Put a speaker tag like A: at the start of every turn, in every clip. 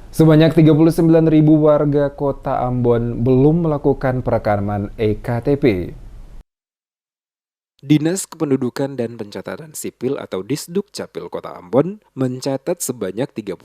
A: Sebanyak 39.000 warga Kota Ambon belum melakukan perekaman EKTP. Dinas Kependudukan dan Pencatatan Sipil atau Disduk Capil Kota Ambon mencatat sebanyak 39.000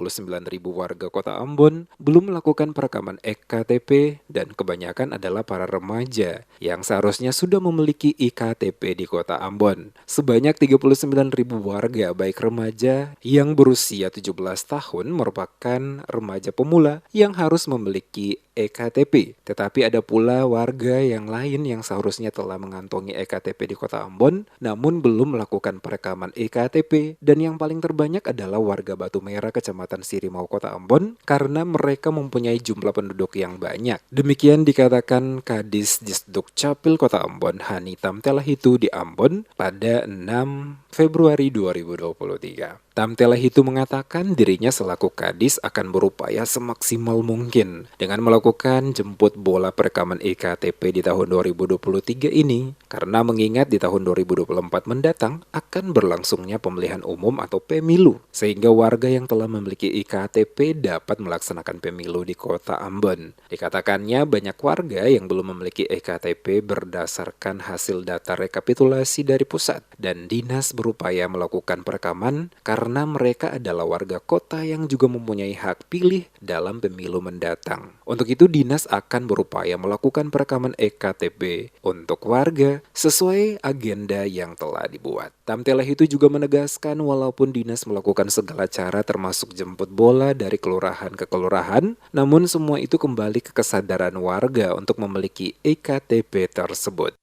A: warga Kota Ambon belum melakukan perekaman EKTP dan kebanyakan adalah para remaja yang seharusnya sudah memiliki IKTP di Kota Ambon. Sebanyak 39.000 warga baik remaja yang berusia 17 tahun merupakan remaja pemula yang harus memiliki EKTP. Tetapi ada pula warga yang lain yang seharusnya telah mengantongi EKTP di Kota Ambon, namun belum melakukan perekaman EKTP, dan yang paling terbanyak adalah warga Batu Merah, Kecamatan Sirimau, Kota Ambon, karena mereka mempunyai jumlah penduduk yang banyak. Demikian dikatakan Kadis Disduk Capil Kota Ambon, Hani Tamtelahitu di Ambon pada 6 Februari 2023. Tamtelahitu mengatakan dirinya selaku Kadis akan berupaya semaksimal mungkin dengan melakukan jemput bola perekaman EKTP di tahun 2023 ini, karena mengingat di tahun 2024 mendatang akan berlangsungnya pemilihan umum atau pemilu, sehingga warga yang telah memiliki EKTP dapat melaksanakan pemilu di Kota Ambon. Dikatakannya banyak warga yang belum memiliki EKTP berdasarkan hasil data rekapitulasi dari pusat, dan dinas berupaya melakukan perekaman karena mereka adalah warga kota yang juga mempunyai hak pilih dalam pemilu mendatang. Untuk itu dinas akan berupaya melakukan perekaman EKTP untuk warga sesuai agenda yang telah dibuat. Tamtelahitu juga menegaskan walaupun dinas melakukan segala cara termasuk jemput bola dari kelurahan ke kelurahan, namun semua itu kembali ke kesadaran warga untuk memiliki EKTP tersebut.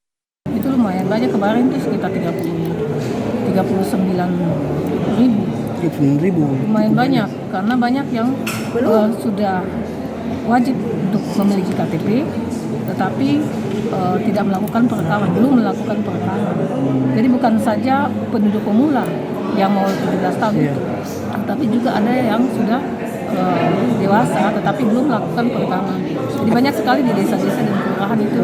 B: Itu lumayan banyak, kemarin itu sekitar 39.000. Lumayan banyak karena banyak yang sudah wajib untuk memiliki KTP tetapi tidak melakukan perekaman, belum melakukan perekaman. Jadi bukan saja penduduk pemula yang mau 17 tahun itu, tapi juga ada yang sudah dewasa tetapi belum melakukan perekaman. Jadi banyak sekali di desa-desa dan kelurahan itu.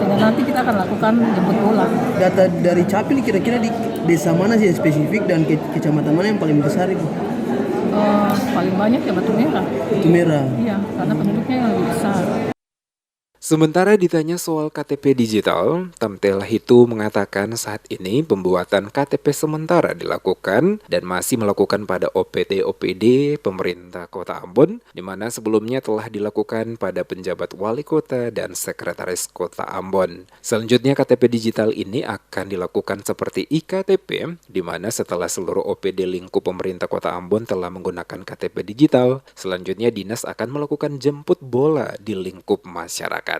B: Sehingga nanti kita akan lakukan jemput bola.
C: Data dari Capil kira-kira di desa mana sih yang spesifik dan kecamatan mana yang paling besar itu?
B: Paling banyak ya Batu Merah.
C: Batu Merah.
B: Iya, karena penduduknya yang lebih besar.
A: Sementara ditanya soal KTP digital, Tamtelahitu mengatakan saat ini pembuatan KTP sementara dilakukan dan masih melakukan pada OPD pemerintah Kota Ambon, di mana sebelumnya telah dilakukan pada penjabat wali kota dan sekretaris Kota Ambon. Selanjutnya KTP digital ini akan dilakukan seperti IKTP, di mana setelah seluruh OPD lingkup pemerintah Kota Ambon telah menggunakan KTP digital, selanjutnya dinas akan melakukan jemput bola di lingkup masyarakat.